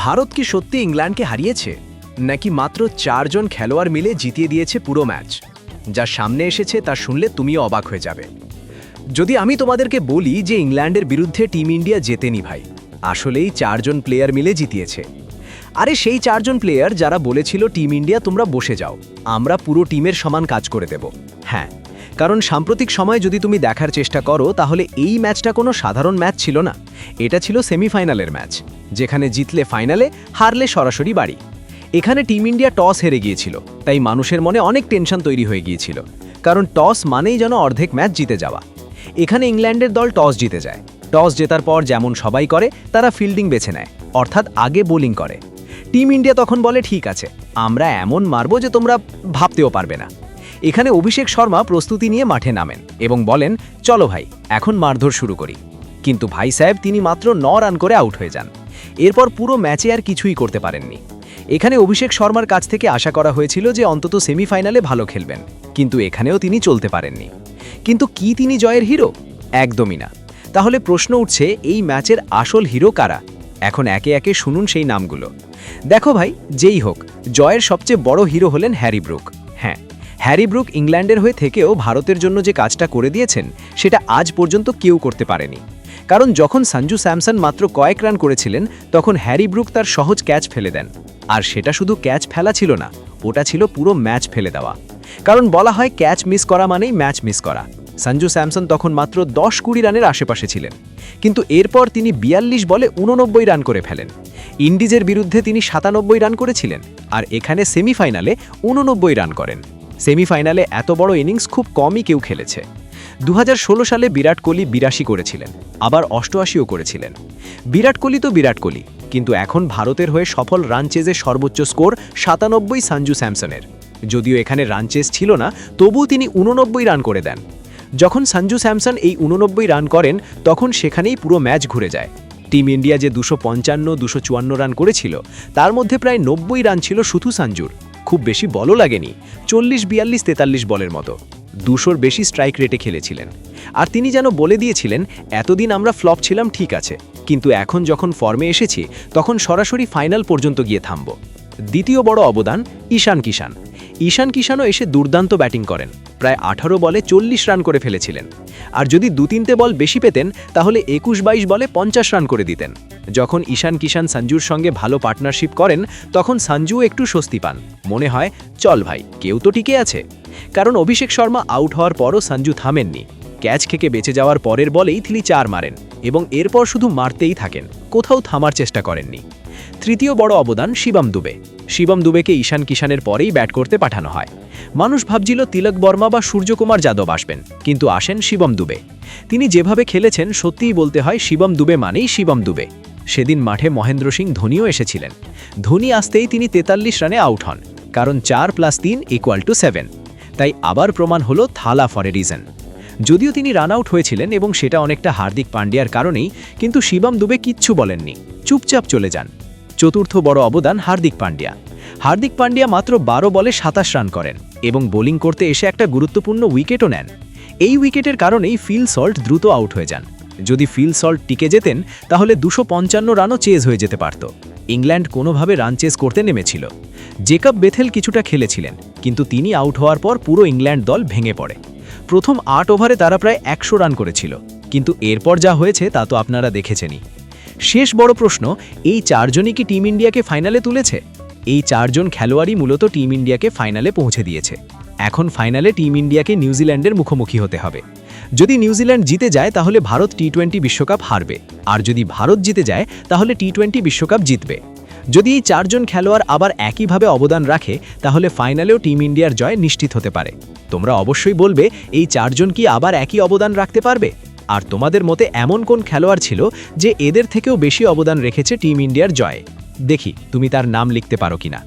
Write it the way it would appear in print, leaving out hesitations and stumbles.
ভারত কি সত্যি ইংল্যান্ডকে হারিয়েছে, নাকি মাত্র 4 জন খেলোয়াড় মিলে জিতিয়ে দিয়েছে পুরো ম্যাচ? যা সামনে এসেছে তা শুনলে তুমিও অবাক হয়ে যাবে। যদি আমি তোমাদেরকে বলি যে ইংল্যান্ডের বিরুদ্ধে টিম ইন্ডিয়া জেতেনি ভাই, আসলেই 4 জন প্লেয়ার মিলে জিতিয়েছে। আরে সেই 4 জন প্লেয়ার যারা বলেছিল টিম ইন্ডিয়া তোমরা বসে যাও, আমরা পুরো টিমের সমান কাজ করে দেব। হ্যাঁ, কারণ সাম্প্রতিক সময় যদি তুমি দেখার চেষ্টা করো তাহলে এই ম্যাচটা কোনো সাধারণ ম্যাচ ছিল না। এটা ছিল সেমিফাইনালের ম্যাচ, যেখানে জিতলে ফাইনালে, হারলে সরাসরি বাড়ি। এখানে টিম ইন্ডিয়া টস হেরে গিয়েছিল, তাই মানুষের মনে অনেক টেনশন তৈরি হয়ে গিয়েছিল, কারণ টস মানেই যেন অর্ধেক ম্যাচ জিতে যাওয়া। এখানে ইংল্যান্ডের দল টস জিতে যায়। টস জেতার পর যেমন সবাই করে, তারা ফিল্ডিং বেছে নেয়, অর্থাৎ আগে বোলিং করে। টিম ইন্ডিয়া তখন বলে ঠিক আছে, আমরা এমন মারব যে তোমরা ভাবতেও পারবে না। এখানে অভিষেক শর্মা প্রস্তুতি নিয়ে মাঠে নামেন এবং বলেন চলো ভাই, এখন মারধর শুরু করি। কিন্তু ভাই সাহেব তিনি মাত্র 9 রান করে আউট হয়ে যান। এরপর পুরো ম্যাচে আর কিছুই করতে পারেননি। এখানে অভিষেক শর্মার কাছ থেকে আশা করা হয়েছিল যে অন্তত সেমিফাইনালে ভালো খেলবেন, কিন্তু এখানেও তিনি চলতে পারেননি। কিন্তু কি তিনি জয়ের হিরো? একদমই না। তাহলে প্রশ্ন উঠছে, এই ম্যাচের আসল হিরো কারা? এখন একে একে শুনুন সেই নামগুলো। দেখো ভাই, যেই হোক, জয়ের সবচেয়ে বড় হিরো হলেন হ্যারি ব্রুক। হ্যাঁ, হ্যারি ব্রুক ইংল্যান্ডের হয়ে থেকেও ভারতের জন্য যে কাজটা করে দিয়েছেন সেটা আজ পর্যন্ত কেউ করতে পারেনি। কারণ যখন সঞ্জু স্যামসন মাত্র কয়েক রান করেছিলেন, তখন হ্যারি ব্রুক তার সহজ ক্যাচ ফেলে দেন। আর সেটা শুধু ক্যাচ ফেলা ছিল না, ওটা ছিল পুরো ম্যাচ ফেলে দেওয়া। কারণ বলা হয় ক্যাচ মিস করা মানেই ম্যাচ মিস করা। সঞ্জু স্যামসন তখন মাত্র 10-20 রানের আশেপাশে ছিলেন, কিন্তু এরপর তিনি 42 বলে 89 রান করে ফেলেন। ইন্ডিজের বিরুদ্ধে তিনি 97 রান করেছিলেন, আর এখানে সেমিফাইনালে 89 রান করেন। সেমিফাইনালে এত বড় ইনিংস খুব কমই কেউ খেলেছে। 2016 সালে বিরাট কোহলি 82 করেছিলেন, আবার 88ও করেছিলেন। বিরাট কোহলি তো বিরাট কোহলি, কিন্তু এখন ভারতের হয়ে সফল রান চেজে সর্বোচ্চ স্কোর 97 সঞ্জু স্যামসনের। যদিও এখানে রান চেজ ছিল না, তবুও তিনি 89 রান করে দেন। যখন সঞ্জু স্যামসন এই 89 রান করেন, তখন সেখানেই পুরো ম্যাচ ঘুরে যায়। টিম ইন্ডিয়া যে 255-254 রান করেছিল, তার মধ্যে প্রায় 90 রান ছিল শুধু সঞ্জুর। খুব বেশি বলও লাগেনি, 40-42-43 বলের মতো। 200-র বেশি স্ট্রাইক রেটে খেলেছিলেন। আর তিনি যেন বলে দিয়েছিলেন, এতদিন আমরা ফ্লপ ছিলাম ঠিক আছে, কিন্তু এখন যখন ফর্মে এসেছি তখন সরাসরি ফাইনাল পর্যন্ত গিয়ে থামব। দ্বিতীয় বড় অবদান ঈশান কিষান। ঈশান কিষানও এসে দুর্দান্ত ব্যাটিং করেন, প্রায় 18 বলে 40 রান করে ফেলেছিলেন। আর যদি 2-3টে বল বেশি পেতেন তাহলে 21-22 বলে 50 রান করে দিতেন। যখন ঈশান কিষান সঞ্জুর সঙ্গে ভালো পার্টনারশিপ করেন, তখন সঞ্জুও একটু স্বস্তি পান। মনে হয় চল ভাই, কেউ তো টিকে আছে। কারণ অভিষেক শর্মা আউট হওয়ার পরও সঞ্জু থামেননি। ক্যাচ খেকে বেঁচে যাওয়ার পরের বলেই তিনি 4 মারেন এবং এরপর শুধু মারতেই থাকেন, কোথাও থামার চেষ্টা করেননি। তৃতীয় বড় অবদান শিবম দুবে। শিবম দুবেকে ঈশান কিষানের পরেই ব্যাট করতে পাঠানো হয়। মানুষ ভাবছিল তিলক বর্মা বা সূর্যকুমার যাদব আসবেন, কিন্তু আসেন শিবম দুবে। তিনি যেভাবে খেলেছেন, সত্যিই বলতে হয় শিবম দুবে মানেই শিবম দুবে। সেদিন মাঠে মহেন্দ্র সিং ধোনিও এসেছিলেন। ধোনি আসতেই তিনি 43 রানে আউট হন, কারণ 4+3 = 7। তাই আবার প্রমাণ হলো থালা ফর এ রিজন। যদিও তিনি রান আউট হয়েছিলেন এবং সেটা অনেকটা হার্দিক পান্ডিয়ার কারণেই, কিন্তু শিবম দুবে কিচ্ছু বলেননি, চুপচাপ চলে যান। চতুর্থ বড় অবদান হার্দিক পান্ডিয়া। হার্দিক পান্ডিয়া মাত্র 12 বলে 27 রান করেন এবং বোলিং করতে এসে একটা গুরুত্বপূর্ণ উইকেটও নেন। এই উইকেটের কারণেই ফিল সল্ট দ্রুত আউট হয়ে যান। যদি ফিল সল্ট টিকে যেতেন তাহলে 255 রানও চেজ হয়ে যেতে পারত। ইংল্যান্ড কোনোভাবে রান চেজ করতে নেমেছিল। জেকব বেথেল কিছুটা খেলেছিলেন, কিন্তু তিনি আউট হওয়ার পর পুরো ইংল্যান্ড দল ভেঙে পড়ে। প্রথম 8 ওভারে তারা প্রায় 100 রান করেছিল, কিন্তু এরপর যা হয়েছে তা তো আপনারা দেখেছেনই। শেষ বড় প্রশ্ন, এই 4 জনই কি টিম ইন্ডিয়াকে ফাইনালে তুলেছে? এই 4 জন খেলোয়াড়ই মূলত টিম ইন্ডিয়াকে ফাইনালে পৌঁছে দিয়েছে। এখন ফাইনালে টিম ইন্ডিয়াকে নিউজিল্যান্ডের মুখোমুখি হতে হবে। যদি নিউজিল্যান্ড জিতে যায় তাহলে ভারত টি-20 বিশ্বকাপ হারবে, আর যদি ভারত জিতে যায় তাহলে টি-20 বিশ্বকাপ জিতবে। যদি এই 4 জন খেলোয়াড় আবার একইভাবে অবদান রাখে, তাহলে ফাইনালেও টিম ইন্ডিয়ার জয় নিশ্চিত হতে পারে। তোমরা অবশ্যই বলবে, এই 4 জন কি আবার একই অবদান রাখতে পারবে? আর তোমাদের মতে এমন কোন খেলোয়াড় ছিল যে এদের থেকেও বেশি অবদান রেখেছে টিম ইন্ডিয়ার জয়ে? দেখি তুমি তার নাম লিখতে পারো কিনা।